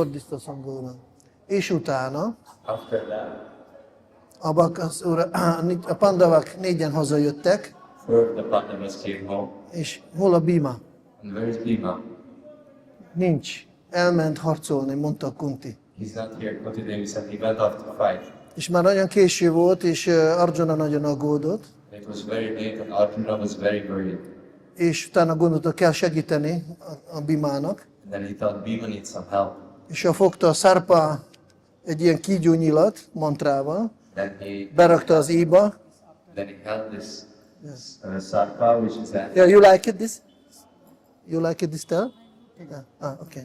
Fordítasz angolra. És utána After that, a pandavák négyen hazajöttek, the Pandavas came home. és hol a Bhima? And where is Bhima? Nincs. Elment harcolni, mondta Kunti. He's not here. Kunti Devi said he went off to fight. És már nagyon késő volt, és Arjuna nagyon aggódott, It was very late and Arjuna was very worried. és utána gondolta, kell segíteni a Bhimának. And then he thought Bhima needs some help. És fogta a szárpa egy ilyen kígyónyilat mantrával, Then he berakta az íba. then he held this sarpa, which is that. Yeah, you like it this? You like it this style? Yeah. Okay.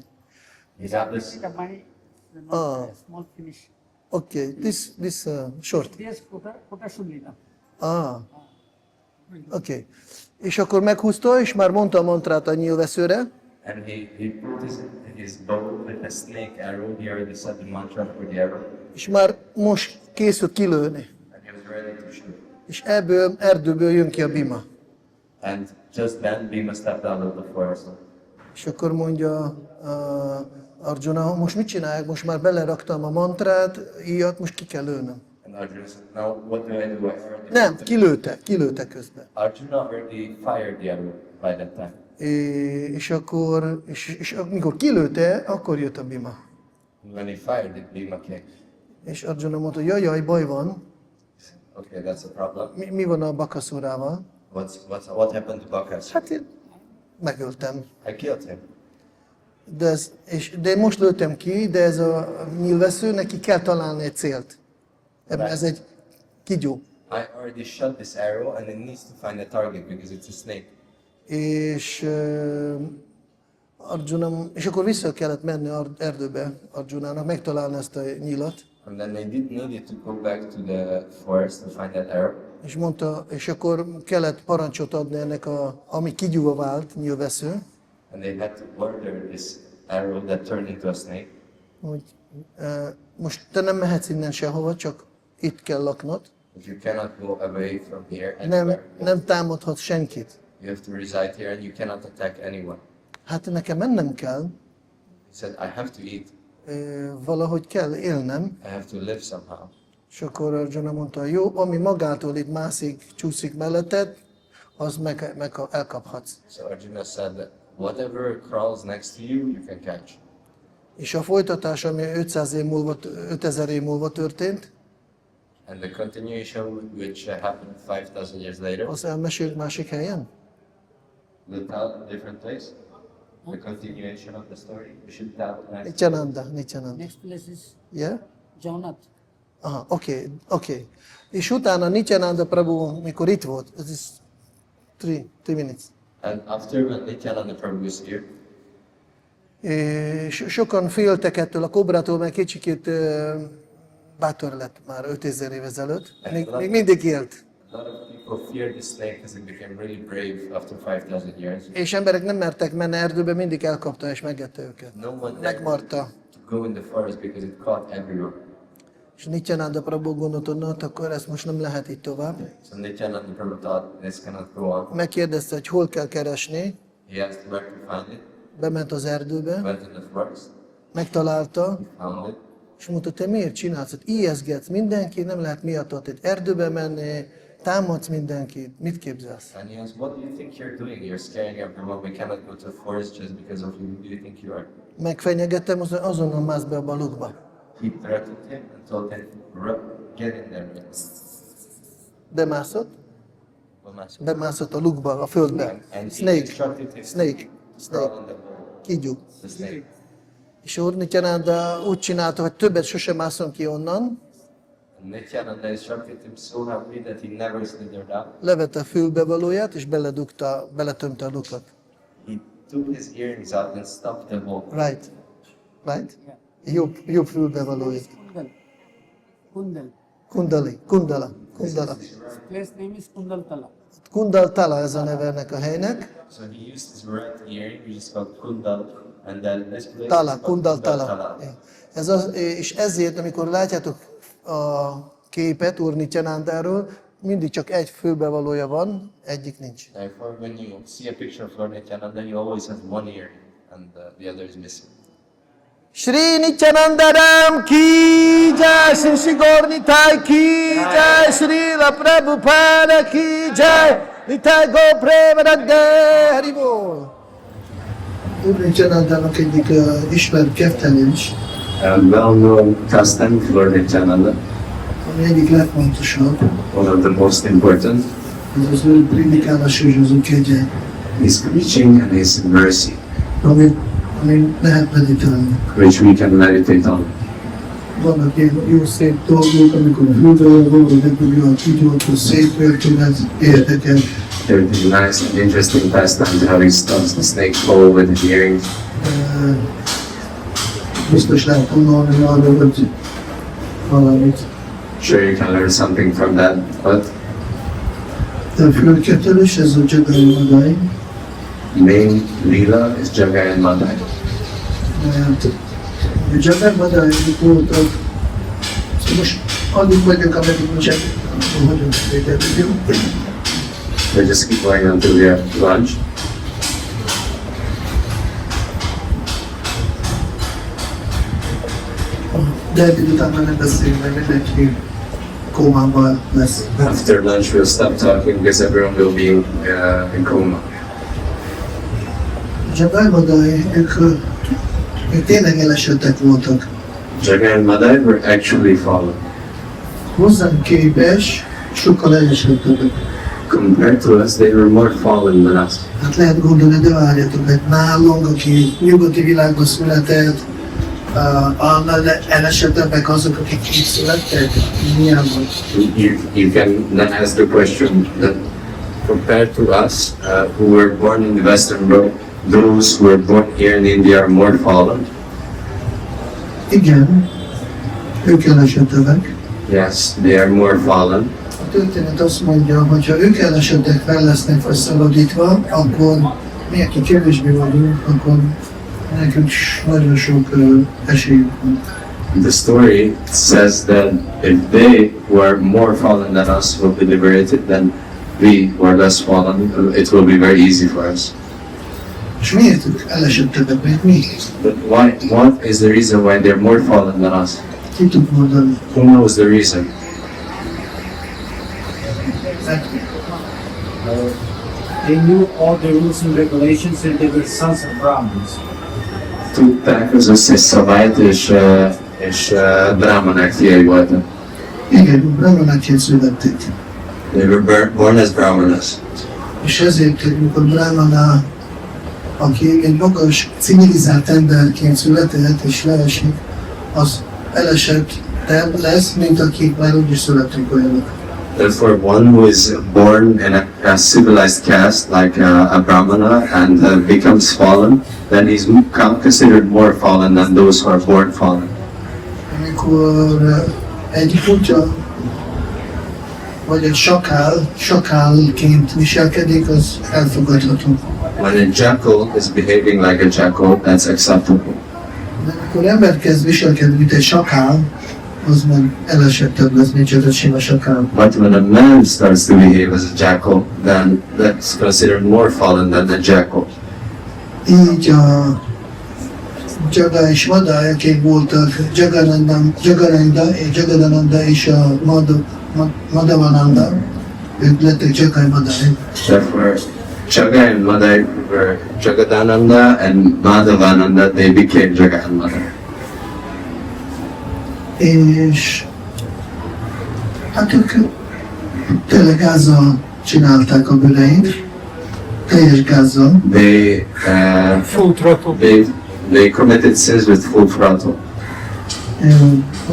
He got this. The money, small finish. Okay, this short. Yes, kota sunila. Okay. És akkor meghúzta, és már mondta a mantrát a nyílveszőre, And he put his bow with a snake arrow. He already said the mantra for the arrow. és már most készült kilőni. And he was ready to shoot. És ebből erdőből jön ki a Bhima. And just then Bhima stepped out of the forest. És akkor mondja Arjuna, most mit csinálják? Most már beleraktam a mantrát, íjat, most ki kell lőnöm. And Arjuna said, "Now what do I do? I already Nem, kilőtte közben. Arjuna already fired the arrow by that time. És akkor, és amikor kilőtte, akkor jött a Bhima. And when he fired it, Bhima came. És Arjuna mondta, jaj, baj van. Okay, that's a problem. Mi van a Bakaszurával? What happened to Bakas? Hát én megöltem. I killed him. De most lőttem ki, de ez a nyílvesző, neki kell találni egy célt. Ez egy kígyó. I already shot this arrow and it needs to find a target because it's a snake. És és akkor vissza kellett menni erdőbe Arjunának, megtalálni ezt a nyílat. And then they needed to go back to the forest to find that arrow. És mondta, és akkor kellett parancsot adni ennek ami kígyóvá vált nyílvesző, And they had to order this arrow that turned into a snake. hogy most te nem mehetsz innen sehova, csak itt kell laknod. But you cannot go away from here anywhere. Nem támadhatsz senkit. You have to reside here and you cannot attack anyone. Hát nekem mennem kell, He said, I have to eat. valahogy kell élnem. I have to live somehow. És akkor Arjuna mondta, jó, ami magától itt mászik, csúszik melletted, az elkaphatsz. So Arjuna said that whatever crawls next to you, you can catch. És a folytatás, ami 5000 év múlva történt, And the continuation, which happened 5,000 years later, az elmesélt másik helyen? we'll tell a different place. The continuation of the story, we should tell next. Nitzananda. Next place is Yeah? Jagannath. Aha, oké. És utána Nitzananda Prabhu, mikor itt volt, ez is 3 minutes. And after when Nitzananda Prabhu was here, És sokan féltek ettől a kobrától, mert kicsikét bátor lett már 5000 év ezelőtt. Még mindig élt. a lot of people feared the snake because it became really brave after 5,000 years. És emberek nem mertek menni erdőbe, mindig elkapta és megette őket. No one dared Megmarta. to go in the forest because it caught everyone. És Nitzananda Prabhu gondolta, na, akkor ezt most nem lehet így tovább. So Nitzananda Prabhu thought this cannot go on. Megkérdezte, hogy hol kell keresni, He asked where to find it, bement az erdőbe, went in the forest, megtalálta, found it, és mondta, te miért csinálsz? Hát ijeszgetsz, mindenki nem lehet miattad egy erdőbe menni, támadsz mindenkit, mit képzelsz? And he asks, what do you think you're doing? You're scaring everyone. We cannot go to the forest just because of you. Who do you think you are? Megfenyegettem, azonnal mász be abba a lukba. He threatened him and told him, get in there. Bemászott? Well, master. Bemászott a lukba, a földbe. And he Snake, instructed him snake, to snake, crawl on the hole, kígyó. the snake. És Úr Nitzananda úgy csinálta, hogy többet sosem mászom ki onnan, And Nitzananda instructed him so heavily that he never slithered out. levette a fülbevalóját, és beletömte a lukat. He took his earrings out and stuffed them all. Right. Right? Jobb fülbevalóját. Kundal. Kundala. Place name is Kundal Tala. Kundal Tala ez a neve ennek a helynek. So he used his right earring, which is called kundal, and then this place Tala, is called Kundal Tala. Ez az, és ezért, amikor látjátok a képet Úr Nitzanandáról, mindig csak egy fülbevalója van, egyik nincs. Therefore, when you see a picture of Lord Nitzananda, you always have one earring, and the other is missing. Shri Nitzanandaram ki jai, Shri Shri Gaur Nitai ki jai, Shri La Prabhupada ki jai, Nitai Go Premanande, Haribol. Úr Nitzanandának egyik ismert keftelés, A well-known custom of Lord Nitzananda, ami egyik legfontosabb, one of the most important, ez az ő prédikálás és az ő kegye, is preaching and his mercy, ami lehet meditálni. which we can meditate on. Vannak ilyen jó szép dolgok, amikor a hűvővel van, vagy ebből a kígyótól szép történet érdekel. There is a nice and interesting pastime to how he stuffs the snake hole with his earrings. Biztos lehet tanulni arra, hogy valamit. Sure, you can learn something from that, but De a fölketelés, ez a Jagai Madai, main lila is Jagai and Madai. mert a Jagai Madai voltak, szóval most addig vagyok, ameddig nincsen, akkor hagyom véget, jó? We just keep going until we have lunch. De eddig után már nem beszélünk, mert mindenki kómában lesz. After lunch, we'll stop talking because everyone will be in coma. A Jagai Madai, ők tényleg elesettek voltak. Jagai and Madai were actually fallen. Hozzánk képes, sokkal elesettebbek. Compared to us, they were more fallen than us. Hát lehet gondolni, de várjatok, hogy nálunk, aki nyugati világban született, annál elesettebbek azok, akik itt születtek? Milyen volt? You can then ask the question that compared to us, who were born in the Western world, those who were born here in India are more fallen. Igen, ők elesettebbek. Yes, they are more fallen. A történet azt mondja, hogy ha ők elesettek fel lesznek vagy szabadítva, akkor mi, akik kevésbé vagyunk, akkor nekünk nagyon sok esélyünk van. The story says that if they were more fallen than us will be liberated, then we who are less fallen, it will be very easy for us. És miért ők elesettebbek, mint mi? But what is the reason why they're more fallen than us? Ki tud mondani? Who knows the reason? Mert They knew all the rules and regulations and they were sons of Brahmins. Tudták az összes szabályt, és brahmanák fiai voltak. igen, brahmanátként születtek. They were born as brahmanas. És ezért, amikor brahmana, aki egy magas, civilizált emberként született és leesik, az elesettebb lesz, mint akik már úgyis születtek olyanok. Therefore, one who is born in a civilized caste like a brahmana and becomes fallen, then he's considered more fallen than those who are born fallen. Amikor egy kutya vagy egy sakálként viselkedik, az elfogadható. When a jackal is behaving like a jackal, that's acceptable. De amikor ember kezd viselkedni, mint egy sakál, az meg elesettebb lesz, mint csak egy sima sakál. But when a man starts to behave as a jackal, then that's considered more fallen than the jackal. Így a Jaga és Madai, akik voltak Jagadananda és a Madhavananda, ők lettek Csakai Madai. Therefore, Jaga and Madai were Jagadananda, and Madhavananda, they became Jaga and Madai. És hát ők tényleg gázzal csinálták a bőreint, teljes gázzal. Full throttle. They committed sins with full throttle.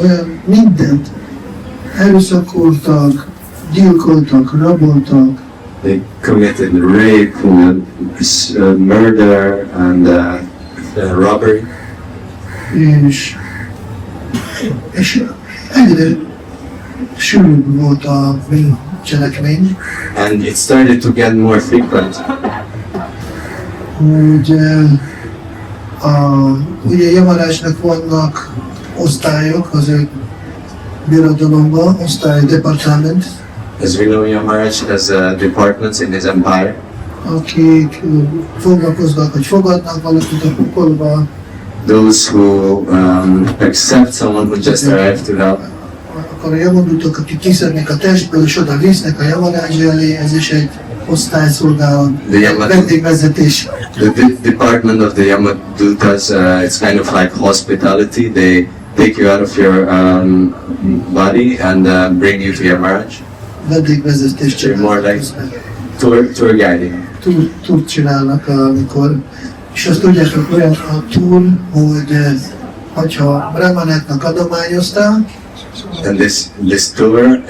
Olyan mindent erőszakoltak, gyilkoltak, raboltak, They committed rape, murder, and robbery. És egyre sűrűbb volt a bűncselekmény, And it started to get more frequent. hogy ugye Yamarásnak vannak osztályok az ő birodalomban, department, As we know, Yamaraj has departments in his empire. akik foglalkoznak, hogy fogadnak valakit a pokolba, Those who accept someone who just arrived to help. akkor a jamadutok, akik kiszednek a testből, és oda visznek a Yamaraj elé, ez is egy osztályszolgálat, vendégvezetés. The department of the Yamadutas, it's kind of like hospitality. They take you out of your body and bring you to Yamaraj. Vendégvezetést You're more like csinálnak. tour guiding. Túrt csinálnak, amikor, és azt tudjátok, olyan a túr, hogy ha brahmaneknak adományoztál, And this tour,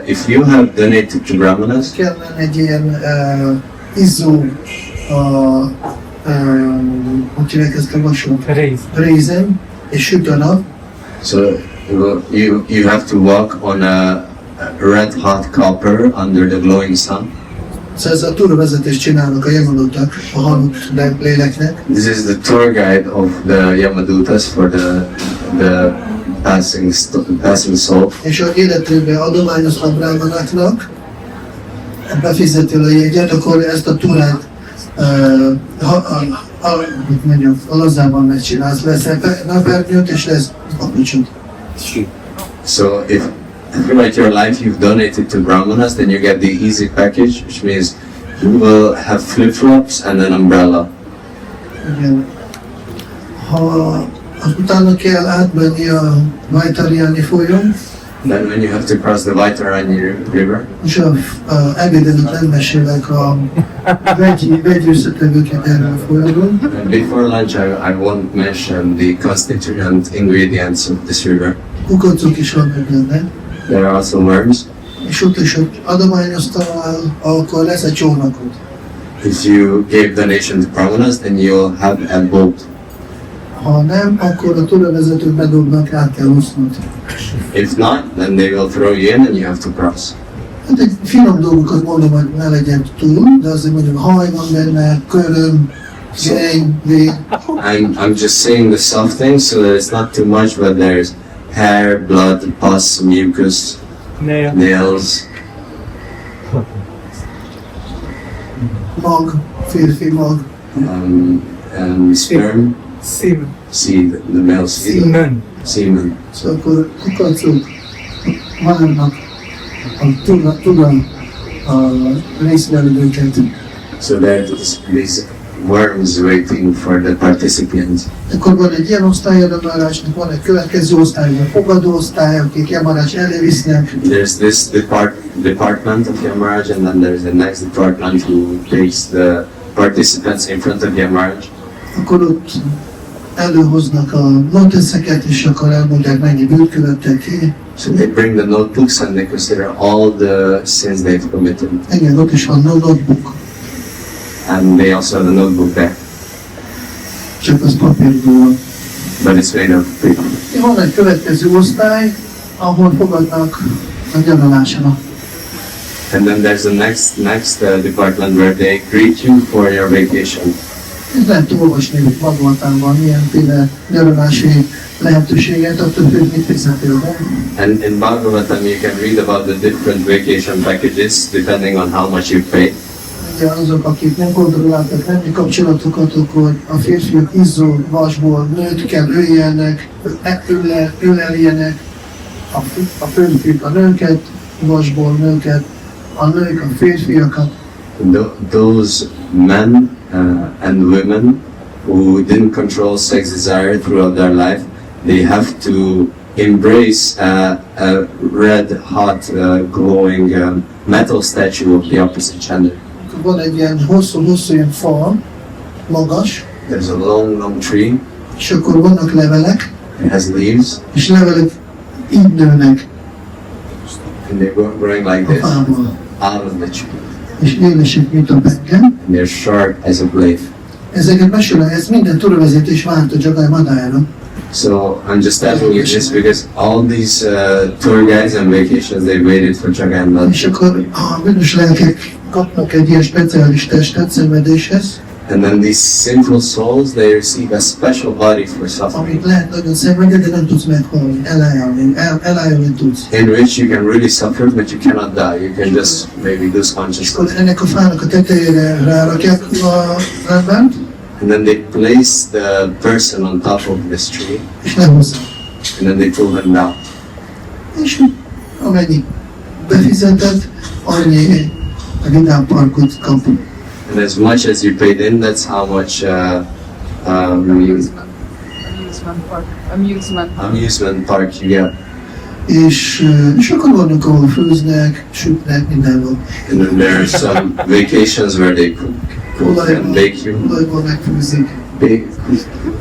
if you have donated to Brahmanas, kellene egy ilyen izzó, hogy hívják ezt a vasút? Rézen, és süt a nap, so you have to walk on a red hot copper under the glowing sun. szóval ez a túrvezetést csinálnak a jamadutak, a halott léleknek, This is the tour guide of the Yamadutas for the passing soul. és ha életében adományoznak brahmanaknak, befizetél a jegyet, akkor ezt a túrát a lazában megcsinálsz, lesz napernyőt és lesz papucsot. So if throughout your life you've donated to Brahmanas, then you get the easy package, which means you will have flip-flops and an umbrella. Igen. Ha utána kell átmenni a Vajtariáni folyón, Then when you have to cross the Vaitarani river, és a ebédelet nem mesélek a vegyi összetevőket erről a folyóról, and before lunch I won't mention the constituent ingredients of this river. kukacok is vannak benne, There are also worms. és ott is, hogy adományoztál, akkor lesz egy csónakod. If you gave donation to Brahmanas, then you'll have a boat. Ha nem, akkor a túravezetők bedobnak, át kell úsznod. If not, then they will throw you in and you have to cross. Hát egy finom dolgokat mondom, hogy ne legyen túl, de azért mondom, haj van benne, köröm, gény, vég. I'm just saying the soft things so that it's not too much, but there's hair, blood, pus, mucus, nails, Mag, férfi mag, and sperm, seed, the male seed, semen. szóval akkor kukacok várnak a résztvevőket. So there's these worms waiting for the participants. Akkor van egy ilyen osztály a Yamarásnak, van egy következő osztály, a fogadó osztály, akik Yamarás elé visznek. There's this department of Yamaraj, and then there's the next department who takes the participants in front of Yamaraj. Akkor ott előhoznak a noteszeket, és akkor elmondják, mennyi bűnt követtek ki. So they bring the notebooks and they consider all the sins they've committed. Igen, ott is van notebook, And they also have a notebook there, csak az papírból van. but it's made of paper. Van egy következő osztály, ahol fogadnak a nyaralásra. And then there's the next department where they greet you for your vacation. Itt lehet olvasni, hogy Bhagavatamban milyenféle nyaralási lehetőséget, attól függ, mit fizetél be. And in Bhagavatam you can read about the different vacation packages depending on how much you pay. Ugye azok, akik nem kontrolláltak nemi kapcsolatokat, akkor a férfiak izzó vasból nőt kell öleljenek, a férfiak a nőket, vasból nőket, a nők, a férfiakat, those men and women who didn't control sex desire throughout their life, they have to embrace a red hot glowing metal statue of the opposite gender. van egy ilyen hosszú ilyen fal, magas, There's a long tree. és akkor vannak levelek, It has leaves, és levelek így nőnek and they're growing like a this fából, out of the tree. és élesek, mint a penge. And they're sharp as a blade. Ezeket mesélem, ezt minden túravezetés várt a Jagai Madájára. So I'm just telling you this because all these tour guides and vacations, they waited for Jagannath. És akkor a bűnös lelkek kapnak egy ilyen speciális testet szenvedéshez, And then these sinful souls, they receive a special body for suffering, amit lehet nagyon szenvedni, de nem tudsz meghalni, elájulni tudsz. in which you can really suffer, but you cannot die. You can just maybe lose És akkor consciousness. ennek a fának a tetejére rárakják az embert, And then they place the person on top of this tree, és lehozzák. and then they pull them down. És amennyi befizetett, annyi a vidám parkot kap. And as much as you paid in, that's how much Amusement park. amusement park you get. És akkor vannak, ahol főznek, sütnek, mindenhol. And then there are some vacations where they cook and bake you, Olajból megfőzik.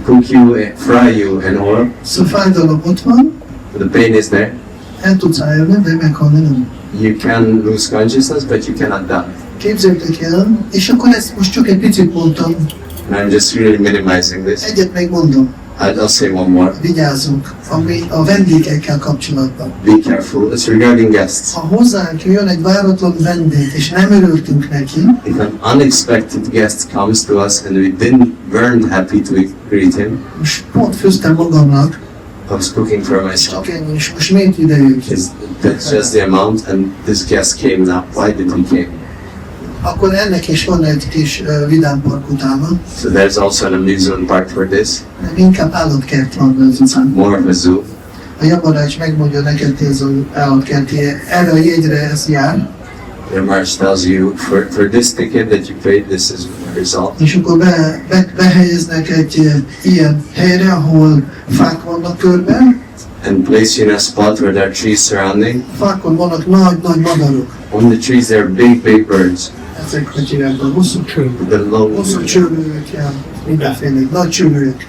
cook you, fry you, and all. Szóval fájdalom ott van, The pain is there. el tudsz állni, de meghalni nem. You can lose consciousness, but you cannot die. Képzeljétek el, és akkor ezt most csak egy picit mondtam, And I'm just really minimizing this. egyet még mondom, I'll say one more. vigyázzunk, ami a vendégekkel kapcsolatban. Be careful. It's regarding guests. Ha hozzánk jön egy váratlan vendég, és nem örültünk neki, If an unexpected guest comes to us and weren't happy to greet him, most pont főztem magamnak, I was cooking for csak myself. ennyi, és most miért ide jött? That's just the amount, and this guest came now. Why did he came? Akkor ennek is van egy kis vidámpark utána, So there's also an amusement park for this, nem inkább állatkert van az utcán. more of a zoo. A Yamarács megmondja neked, hogy ez az állatkerti, erre a jegyre ez jár, The march tells you, for this ticket that you paid, this is the result. és akkor behelyeznek egy ilyen helyre, ahol fák vannak körben, And place you in a spot where there are trees surrounding. fákon vannak nagy madarok. On the trees there are big birds. Ezek hogy hívják a hosszú The long, hosszú csőrők, mindenféle, nagy csőrők,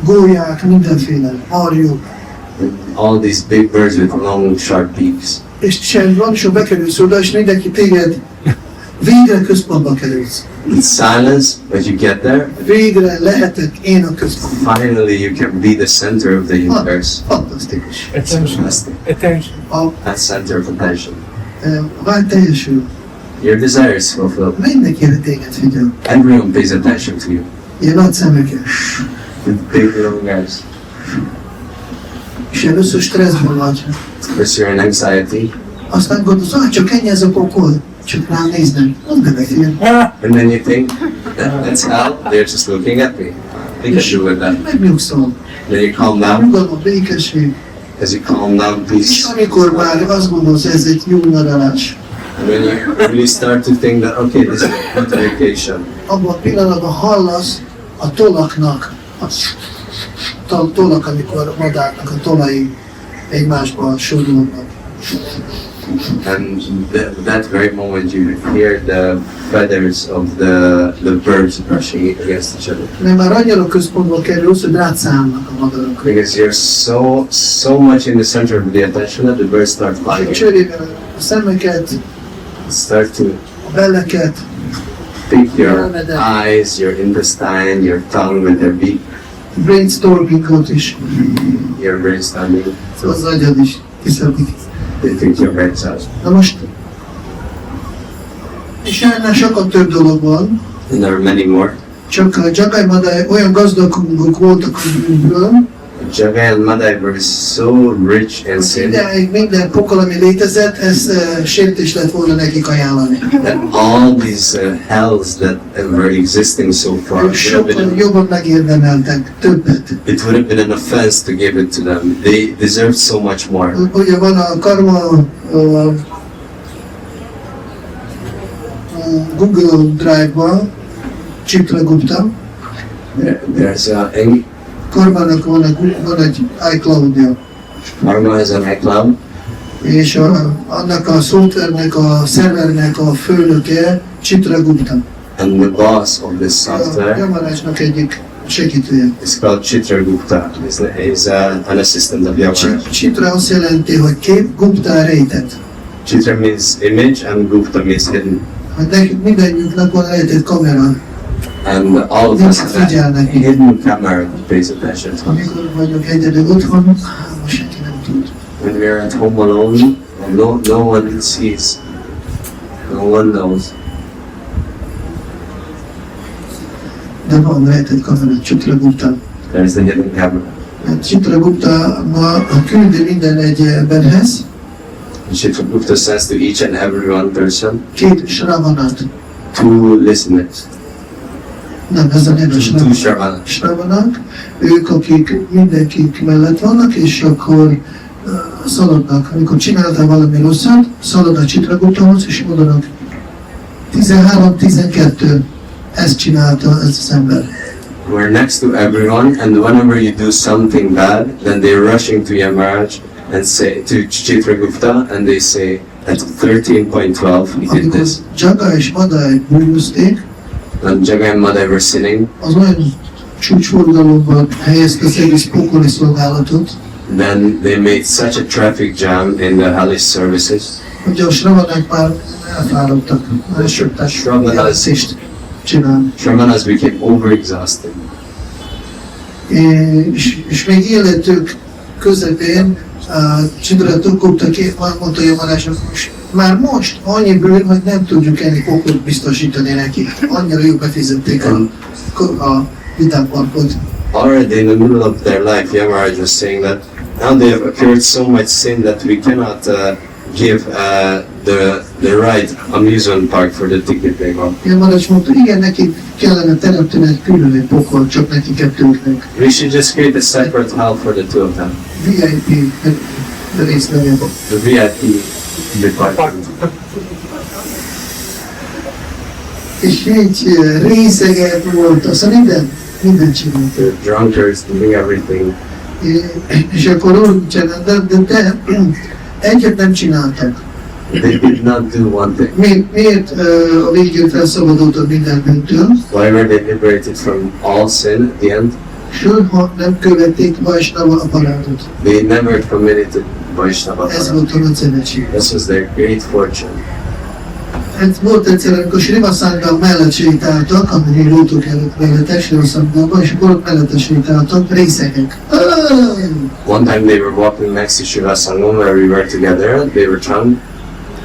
gólyák, mindenféle, marjuk, all these big birds with long sharp beaks. és csend van, és ha bekerülsz oda, és mindenki téged végre központba kerülsz. It's silence, but you get there. Végre lehetek én a központban. Finally, you can be the center of the universe. Fantasztikus. Fantastic. A That center of attention. vágy teljesül. Your desire is fulfilled. Mindenkire téged figyel. Everyone pays attention to you. Ilyen nagy szemekkel. With big long eyes. És először stresszben vagy. First you're in anxiety, Aztán gondolsz, csak ennyi ez a pokol. Csak rám néznek. Nem belefér. and then you think, that's hell. They're just looking at me. They can do with that. Megnyugszol. Then you calm down. Nyugalom, békesség. As you calm down, És peace. amikor már azt gondolsz, ez egy jó nyaralás. And when you really start to think that, okay, this is a good vacation. Abban a pillanatban hallasz a tolaknak, a tolak, amikor a madárnak a tolai egymásba sodulnak. And that very moment you hear the feathers of the birds brushing against each other. Mert már annyira központba kerülsz, hogy rád szállnak a madarak. Because you're so much in the center of the attention that the birds start flying. Cserébe a szemeket, Start to a belleket, pick your eyes, your intestine, your tongue with their beak, brainstormingot is, your brainstorming. az agyad is kiszedik. They pick your brains out. Na most, és ennél sokkal több dolog van, And there are many more. csak a Jagai Madai olyan gazdagok voltak a bűnből, Jagai and Madai were so rich in az sin ideig minden pokol, ami létezett, ezt sértés lett volna nekik ajánlani. that all these hells that were existing so far, Ők sokkal jobban megérdemeltek, többet. it would have been an offense to give it to them. They deserved so much more. Ugye van a karma Google Drive-ban, Chitragupta, There's Karmának van egy iCloud-ja, Karma has an iCloud, és annak a szoftvernek, a szervernek a főnöke Chitragupta. and the boss of this A software Yamarajnak egyik segítője. is called Chitragupta. He's an assistant of Yamaraj. Chitra azt jelenti, hogy kép, Gupta rejtett. Chitra means image and Gupta means hidden. Hogy nekünk mindennyiunknak van rejtett kamera. And all of us have a hidden camera that pays attention to us. Amikor vagyok egyedül otthon, most senki nem tud. When we are at home alone, no one sees, no one knows. De van rejtett kamera, Chitragupta. There's the hidden camera. Chitragupta ma küldi minden egy emberhez Chitragupta says to each and every one person két sravanat. two listeners, Nem, ez a neve two shravana. sravanat. Ők, akik mindenkik mellett vannak, és akkor szaladnak. Amikor csináltál valami rosszat, szalad a Chitraguptahoz, és mondanak 13-12. Ezt csinálta ez az ember. We're next to everyone, and whenever you do something bad, then they're rushing to Yamaraj and say to Chitragupta, and they say at 13.12 he did Amikor this. Jaga és Madai bűnözték, When Jaga and Madai were sinning, az olyan csúcsforgalomban helyezte az egész pokoli szolgálatot, then they made such a traffic jam in the hellish services. hogy a sravanák már elfáradtak, már söptes jelzést csinálni. Shramanas became overexhausted. És még életük közepén Chitragupta mondta Yamarajnak, már most annyi bűn, hogy nem tudjuk ennyi pokot biztosítani neki. Annyira jól befizették a vidámparkot. Already in the middle of their life, Yamaraj was saying that now they have occurred so much sin that we cannot give the right amusement park for the ticket they got. Yamaraj mondta, igen, neki kellene teremteni egy külön egy pokol, csak neki kettőknek. We should just create a separate hall for the two of them. VIP részlegében. The VIP department. És egy részeget volt, aztán minden csinált. The drunkards doing everything. És akkor úgy csináltak, de egyet nem csináltak. They did not do one thing. Miért a végén felszabadultak minden bűntől? Why were they liberated from all sin at the end? Soha nem követték Vaisnava aparátot. They never committed Vaishnava. Ez volt a nagy szerencség. This was their great fortune. Ez volt egyszer, amikor Srivasangam mellett sétáltak, amikor voltunk előtt mellettes Srivasangamba, és akkor ott mellette sétáltak részegek. One time they were walking next to Shiva Sangam where we were together. They were drunk.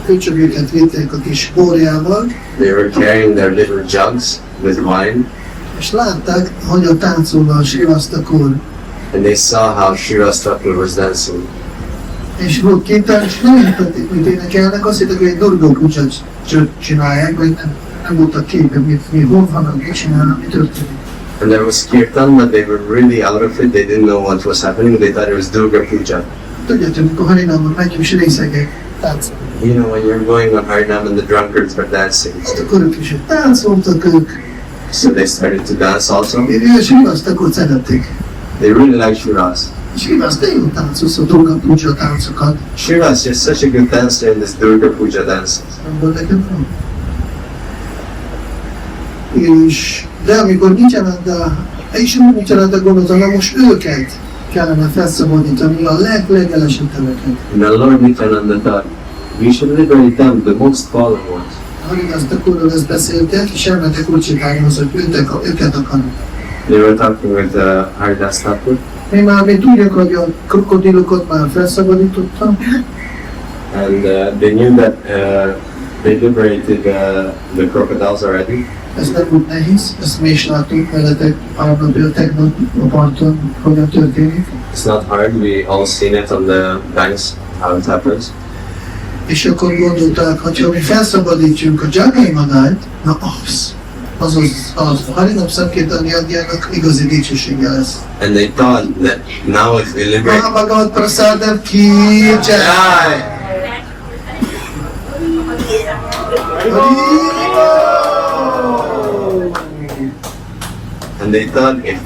Köcsögöket vitték a kis borjával, They were carrying their little jugs with wine. és látták, hogy a táncolna a Srivastakor. And they saw how Shiva Thakur was dancing. És volt két tánc, és nem értették, mit énekelnek, azt hittek, hogy egy Durga Pucsát csinálják, vagy nem voltak képen, hol vannak, mit csinálnak, mi történik. And there was kirtan, but they were really out of it. They didn't know what was happening. They thought it was Durga Puja. Tudjátok, amikor Harinamon megyünk, és részegek táncolnak. You know, when you're going on Harinam and the drunkards are dancing. Azt akkor ők is táncoltak ők, So they started to dance also. és Srivastakot szerették. They really liked Shiras. És Srivas nagyon táncolsz a Durga Pucsa táncokat. Shiras is such a good dancer in this Durga Puja dances. Abban nekem van. De amikor Nitzananda gondolta, na most őket kellene felszabadítani, a legelesettebbeket. And the Lord Nitzananda thought, we should liberate them, the most fallen ones. Haridastakurról ezt beszéltek, és elmentek úgy csinálhoz, hogy őket akarnak. They were talking with Haridas Thakur, Mi tudjuk, hogy a krokodilokat már felszabadítottam, and they knew that they liberated the crocodiles already. ez nem volt nehéz, ezt mi is láttuk veletek pár napja, tegnap a parton, hogyan történik. It's not hard, we all seen it on the banks, how it happens. És akkor gondolták, hogy ha mi felszabadítjunk a Jagai Madályt, na az Harinam Sankirtani Adjának igazi dicsősége lesz. And they thought that now if we liberate... Mahamagad Prasadam ki jai! Hariba! And they thought if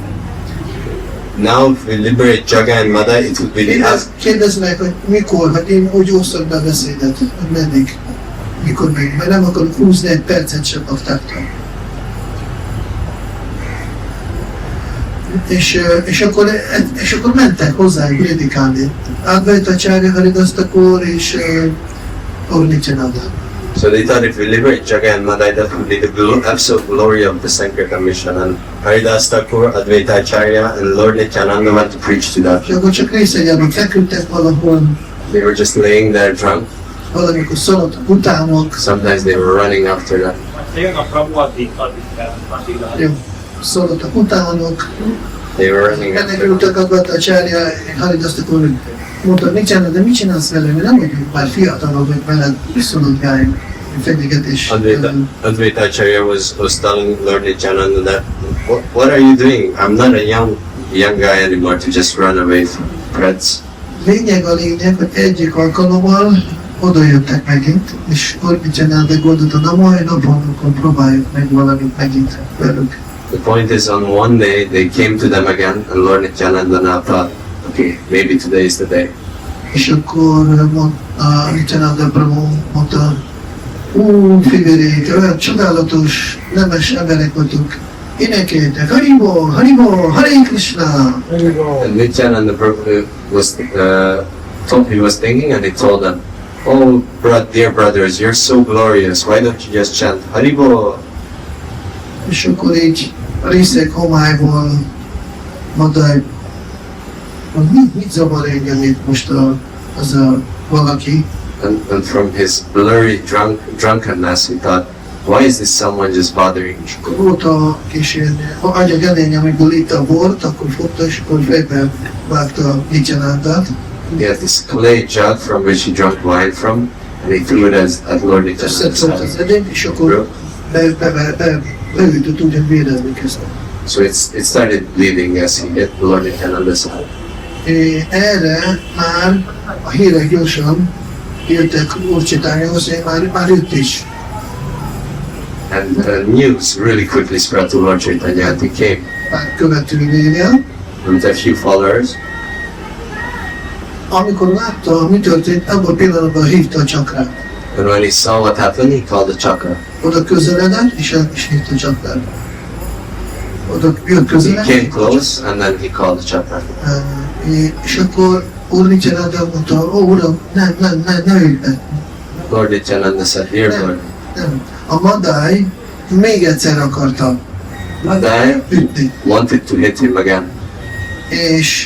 now if we liberate Jaga and Mada, it would be the Kérdezd meg, hogy mikor, hát én úgy osztok be a beszédet, hogy meddig, mikor még, mert nem akarok húzni egy percet se baktáktól. És akkor mentek hozzájuk prédikálni. Advaita Haridasztakor és Nitzananda. So they thought if we liberate Jaga and Madai, that would be the absolute glory of the Sankirtan mission. And Haridas Thakur, Advaita Acharya, and Lord Nityananda went to preach to that. És akkor csak részegyárban feküdtek valahol, They were just laying there drunk. valamikor szaladtak utánok. Sometimes they were running after them. Jó, szaladtak utánok. They were running after Ennek them. ültek Advaita Acharya, Haridasztakor, hogy mondta, Nitzananda, de mit csinálsz velem? Mi nem vagyunk már fiatalok, hogy veled szaladgáljunk. Fenyegetés. Advaita Acharya was telling Lord Nityananda that, what are you doing? I'm not a young guy anymore to just run away from threats. Lényeg, hogy egyik alkalommal oda jöttek megint, és Nitzananda gondolta, na majd napon próbáljuk meg valamit megint velük. The point is, on one day they came to them again, and Lord Nityananda now thought, okay, maybe today is the day. És akkor mondta Nitzananda Prabhu, mondta, fivérék, olyan csodálatos, nemes emberek vagyunk. Énekeljetek, Haribo, Haribo, Hare Krishna! And Nityananda Prabhu he was thinking, and he told them, oh, dear brothers, you're so glorious. Why don't you just chant Haribo? És akkor így a részek homályból mondta, hogy mit zavar engem itt most az a valaki. And from his blurry drunkenness, he thought, why is this someone just bothering me? És akkor volt a kis ilyen agyagelény, amikor itt a bort, akkor fogta, és akkor fejbe vágta Nityanandát. He had this clay jug from which he drank wine from, and he threw it at Lord Nityananda's Összetszett az head. edényt, és akkor beütött úgy, hogy védelmi kezdte. So it started bleeding as he hit Lord Nityananda's head. Erre már a hírek gyorsan jöttek Úrcsitányahoz, már jött is. And news really quickly spread to Lord Chaitanya, and he came Pár követőnél. with a few followers. Amikor látta, mi történt, abban a pillanatban hívta a csakrát. And when he saw what happened, he called the chakra. Oda közeledett, és el is hívta a csakrát. Oda jött He közeledett, came close, and then he called the chakra. és akkor Úr Nitzananda mondta, uram, ne ülj be. Lord Nityananda said, dear Lord, Nem. A madály még egyszer akarta Madai ütni. wanted to hit him again.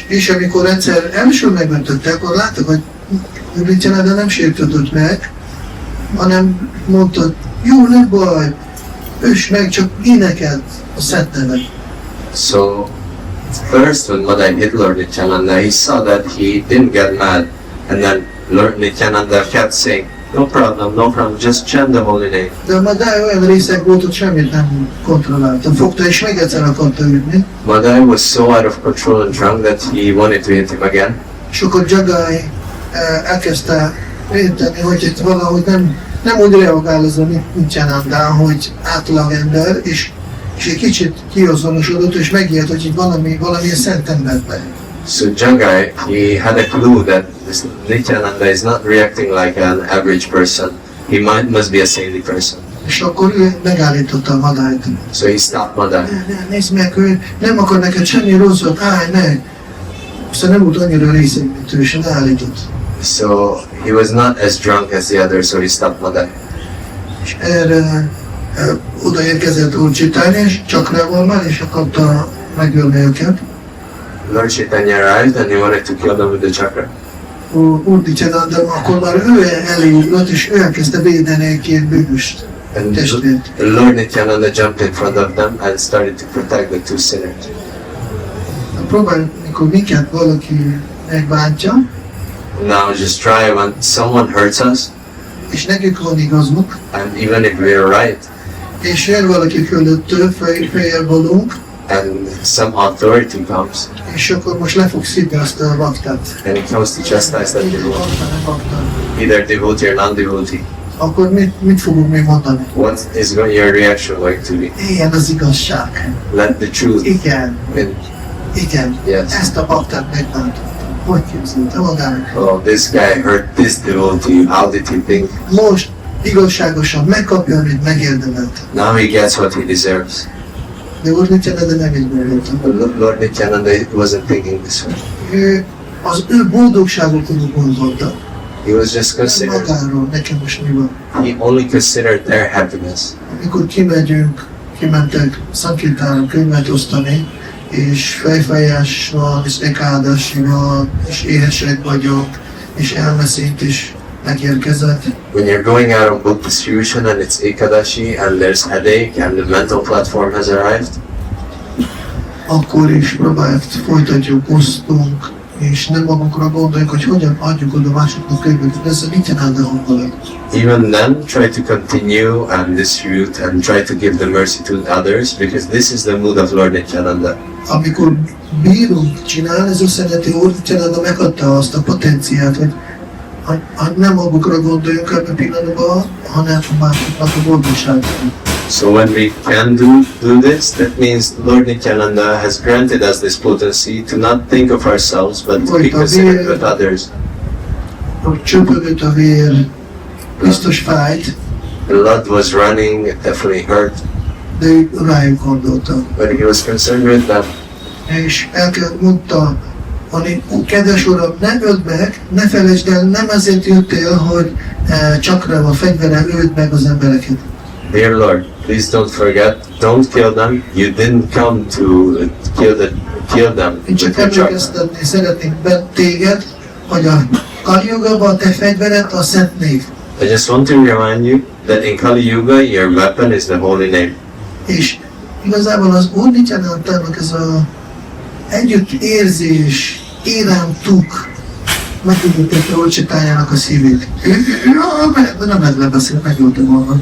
És amikor egyszer elsőr megmentötte, akkor láttak, hogy Nitzananda nem sértődött meg, hanem mondta, jó, nem baj, ös meg, csak énekeld a szent nevet. So first, when Madai hit Lord Nityananda, he saw that he didn't get mad, and then Lord Nityananda kept saying, no problem, just chant the holy name. De a madály olyan részek volt, hogy semmit nem kontrollálta. Fogta, és még egyszer akarta ütni. Madai was so out of control and drunk that he wanted to hit him again. És akkor Jagai elkezdte érteni, hogy itt valahogy nem úgy reagál az a Nityananda, hogy átlagember, és egy kicsit kiazonosodott, és megijedt, hogy itt valamilyen szent embert be. So Jagai, he had a clue that this Nityananda is not reacting like an average person. He must be a saintly person. És akkor ő megállította a madályt. So he stopped Madai. Nézd meg, ő nem akar neked semmi rosszat, állj meg! Aztán nem volt annyira részeg, mint ő, és leállított. So he was not as drunk as the others, so he stopped Madai. És erre odaérkezett Úr Chaitanya, és Cakrával már, és akarta megölni őket. Lord Chaitanya arrived and he wanted to kill them with the chakra. Úr Nitzananda, akkor már ő elé ugrott, és ő elkezdte védeni egy két bűnöst. And Testvért. Lord Nityananda jumped in front of them and started to protect the two sinners. Próbálj, mikor minket valaki megbántja, Now just try when someone hurts us, és nekik van igazuk, and even if we are right, és jön valaki fölöttől, feljebb valunk, and some authority comes, és akkor most le fogsz szidni azt a baktát. and it comes to chastise that devotee, either devotee or non-devotee. akkor mit fogunk még mondani? What is your reaction going to be? Éljen az igazság. Let the truth Igen, win. igen. Yes. Ezt a baktát megbántottam. Hogy képzelte magának? Oh, this guy hurt this devotee. How did he think? Most igazságosan megkapja, amit megérdemelt. Now he gets what he deserves. De Úr Nitzananda nem így gondoltam. Lord Nitzananda wasn't thinking this way. Ő az ő boldogságukról gondolta. He was just Nem considering. magáról, nekem most mi van. He only considered their happiness. Amikor kimentek szankirtára könyvet osztani, és fejfájás van, és ekádási van, és éhesek vagyok, és elmeszint is megérkezett. When you're going out on book distribution and it's Ekadashi and there's headache and the mental platform has arrived, Akkor is próbált, folytatjuk, osztunk, és nem magunkra gondoljuk, hogy hogyan adjuk oda másoknak könyveket. Ez a Nitzananda hangulat. even then try to continue and distribute and try to give the mercy to others because this is the mood of Lord Nitzananda. Amikor bírunk csinálni, ez azt jelenti, hogy Nitzananda megadta azt a potenciát, hogy nem magukra gondoljunk ebben a pillanatban, hanem a másoknak a boldogságot. So when we can do this, that means Lord Nitzananda has granted us this potency to not think of ourselves but to be considerate with others. Hogy csöpögött a vér, biztos fájt, The blood was running, it definitely hurt, de ő rájuk gondoltam. but he was concerned with them. És mondta, hogy kedves uram, ne öld meg, ne felejtsd el, nem azért jöttél, hogy csakrával, fegyverrel öld meg az embereket. Dear Lord, please don't forget, don't kill them. You didn't come to kill them Én csak with your chakra. emlékeztetni szeretnénk téged, hogy a Kali-jugában a te fegyvered a szent név. I just want to remind you that in Kali Yuga, your weapon is the holy name. És igazából az Úr Nitzanandának ez a együttérzés, irántuk megütötte Úr Csitájának a szívét. De nem lehet lebeszélni, megöltem volna.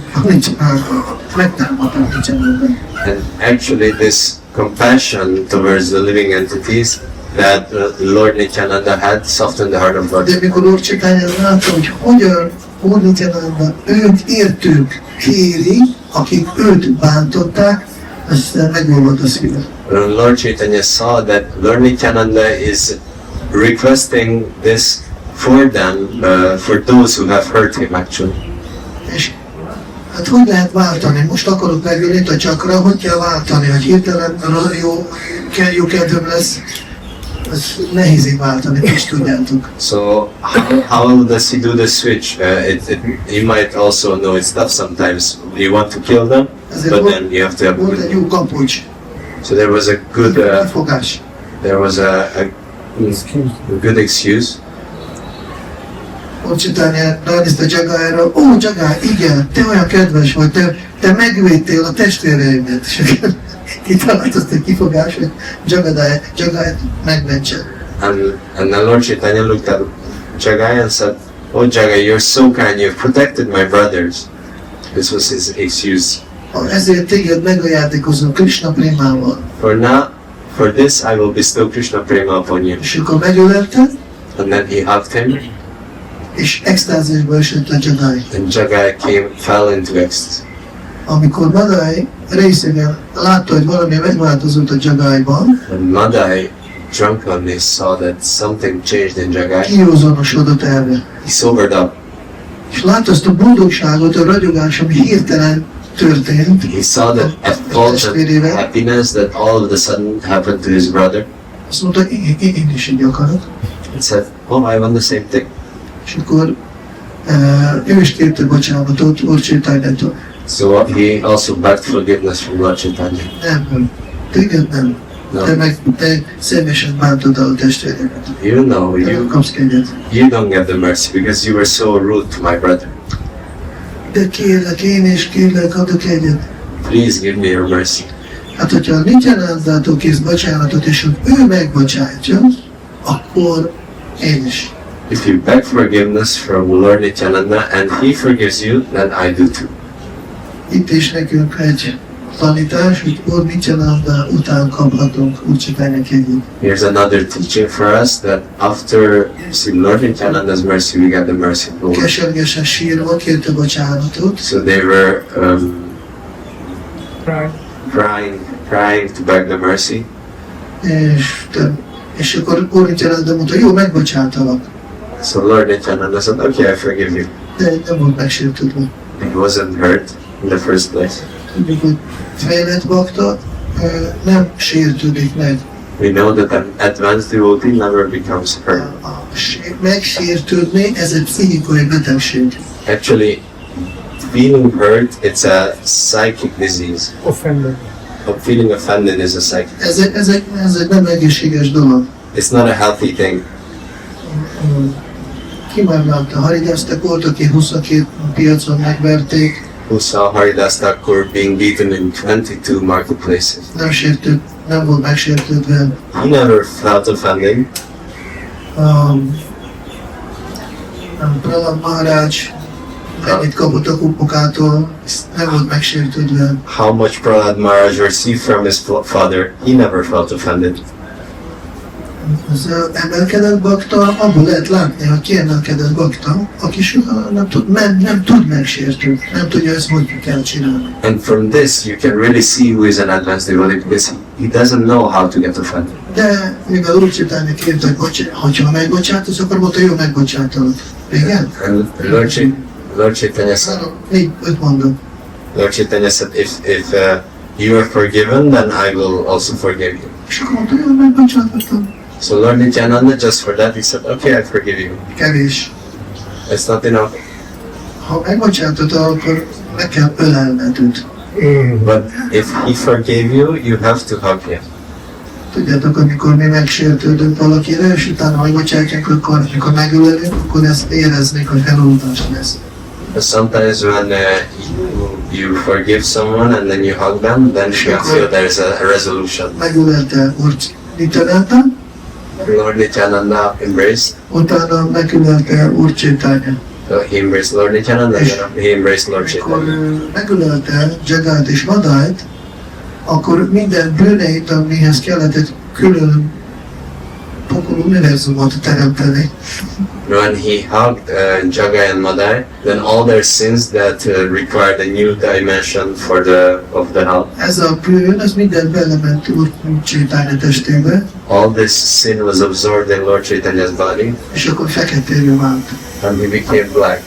Megtámadtam Nitzanandát. And actually this compassion towards the living entities that Lord Nitzananda had softened the heart of Lord. De mikor Úr Csitája látta, hogy hogyan Úr Nitzananda őt értők kéri, akik őt bántották, aztán megolvad a szíve. When Lord Chaitanya saw that Lord Nityananda is requesting this for them, for those who have hurt him actually. És hát hogy lehet váltani? Most akarok megölni a csakra, hogy kell váltani? Hogy hirtelen jó kedvem lesz, ez nehéz így váltani, is tudjátok. So how does he do the switch? You might also know it's tough sometimes. You want to kill them, but then you have to have Volt egy jó kapocs, So there was a good kifogás. there was a good excuse. Ott csinálni, ránézte Jagára, ó Jagály, igen, te olyan kedves vagy, te megvédtél a testvéreimet. És kitalált azt egy kifogás, hogy Jagályt megmentse. And then Lord Chaitanya looked at Jagai and said, "Oh Jagai, you're so kind. You've protected my brothers." This was his excuse. Ezért téged megajándékozom Krishna prémával. For this I will bestow Krishna prema upon you. És akkor megölelte, And then he hugged him, és extázisba esett a Jagai. and Jagai fell into ecstasy. Amikor Madai részegen látta, hogy valami megváltozott a Jagaiban, When Madai drunkenly saw that something changed in Jagai, kiózanosodott erre. he sobered up. És látta azt a boldogságot, a ragyogás, ami hirtelen történt. He saw that happiness that all of a sudden happened to his brother. Azt mondta, én is így akarok. And said, "Oh, I want the same thing." És akkor ő is kérte bocsánatot Úr Csaitanyától. So he also begged forgiveness from Lord Chaitanya. Nem, téged nem. No. Te személyesen bántod el a testvéremet. You know, Te nem you kapsz kegyet. don't get the mercy because you were so rude to my brother. De kérlek, én is kérlek, adok egyet. Please give me your mercy. Hát, hogyha Nitzanandától kész bocsánatot, és hogy ő megbocsátja, akkor én is. If you beg forgiveness from Lord Nityananda and he forgives you, then I do too. Itt is nekünk egy tanítás, hogy Úr Nitzananda után kaphatunk Úr Chaitanya kegyét. Here's another teaching for us that after receiving Lord Nityananda's mercy, we got the mercy of the Lord. Kesergesen sírva kérte bocsánatot, So they were Right. crying to beg the mercy. és akkor Úr Nitzananda mondta, jó, megbocsátalak, So Lord Nityananda said, okay, I forgive you. de nem volt megsértődve. He wasn't hurt in the first place. Tudjuk, hogy fejlett bakta nem sértődik meg. We know that an advanced devotee never becomes hurt. Megsértődni, ez egy pszichikai betegség. Actually, feeling hurt, it's a psychic disease. Offended. Feeling offended is a psychic. Ez egy nem egészséges dolog. It's not a healthy thing. Ki már látta, Haridasztak volt, aki 22 piacon megverték, Who saw Haridas Thakur being beaten in 22 marketplaces? nem volt megsértődve. He never felt offended. Prahlad Maharaj ennyit kapott a kupokától, nem volt megsértődve. How much Prahlad Maharaj received from his father, he never felt offended. Az emelkedett bakta, abból lehet látni, hogy kiemelkedett bakta, aki soha nem tud megsértődni, nem tudja ezt, hogy kell csinálni. And from this, you can really see who is an advanced devotee because he doesn't know how to get offended. De mivel Úr Chaitanya kérte, hogyha megbocsátasz, akkor mondta, jó, megbocsátalak. Igen? And Lord Chaitanya said, 4-5 mondom. Lord Chaitanya said, if you are forgiven, then I will also forgive you. És akkor mondta, jó, megbocsátottam. So Lord Nityananda, just for that, he said, okay, I forgive you. Kevés. It's not enough. Ha megbocsátott, akkor meg kell ölelned őt. But if he forgave you, you have to hug him. Tudjátok, amikor mi megsértődünk valakire, és utána megbocsátjuk, akkor amikor megölelünk, akkor ezt éreznék, hogy feloldást lesz. But sometimes when you forgive someone and then you hug them, then you can feel there's a resolution. Megölelte Úr Nitzananda, Lord Nityananda embraced. utána megölelte Úr Chaitanya. So he embraced Lord Nityananda, then he embraced Lord Amikor Chaitanya. megölelte Jagát és Madályt, akkor minden bűneit, amihez kellett egy külön pokol univerzumot teremteni. When he hugged Jagai and Madai, then all their sins that required a new dimension of the hell, Ez a bűn, ez minden belement Úr Chaitanya testébe, all this sin was absorbed in Lord Chaitanya's body, és akkor feketérő vált. and he became black.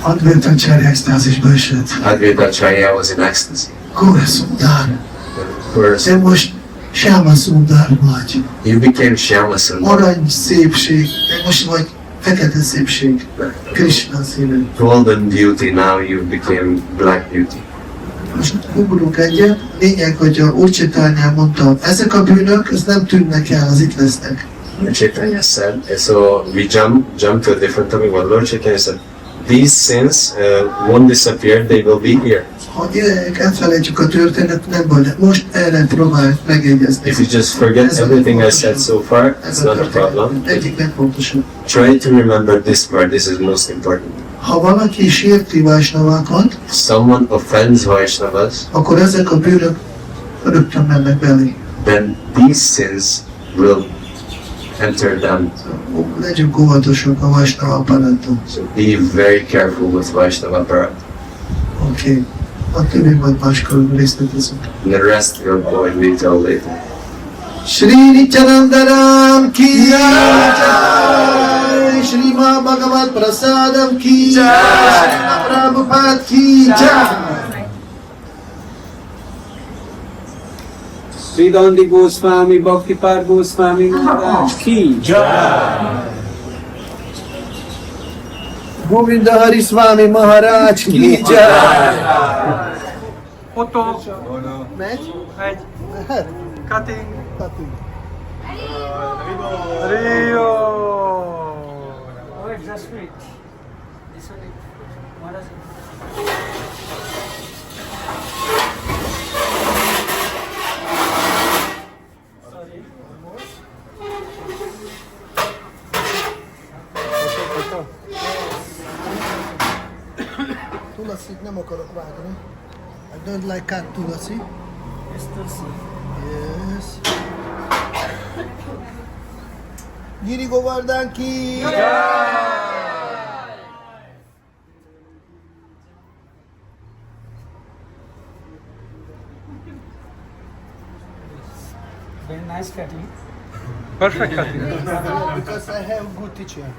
Advaita Acharya extázisba esett. Advaita Acharya was in ecstasy. Kóra Szundár, Of course, te most Sáma Szundár vagy. you became Shyama Sundar. Arany szépség, te most vagy fekete szépség. Krishna színű. Golden beauty, now you became black beauty. Most ugrunk egyet, lényeg, hogy a Úr Chaitanya mondta, ezek a bűnök, ez nem tűnnek el, az itt lesznek. Lord Chaitanya said, so we jump to a different topic. What Lord Chaitanya said, these sins won't disappear, they will be here. Ha elfelejtjük a történet, nem baj, de most erre próbálj megjegyezni. If you just forget everything I said so far, it's not a problem. Egyik legfontosabb. Try to remember this part, this is most important. Ha valaki sérti Vaisnavákat, If someone offends Vaishnavas, akkor ezek a bűnök rögtön mennek belé. then these sins will enter them. Legyünk óvatosak a Vaisnava apparátum. So be very careful with Vaishnava apparat. Oké. A többi majd máskor részletezünk. And the rest we'll go in detail later. Shri Nityanandaram ki jai, Shri Ma Bhagavad Prasadam ki jai, Shri Prabhupada ki jai. Nitzananda Gosvāmī, Bhaktipāda Gosvāmī Maharaj ki jai. Govinda Hari Swami Maharaj ki jai. Fotó. Megy? Egy. Mehet? Cutting. Cutting. Rio. Wait, just wait. This one, what is it? Tulaszik nem akarok vágni. Don't like cat tulasi? Yes. Giri Govardhan ki! Very nice cutting. Perfect cutting. Because I have good teacher.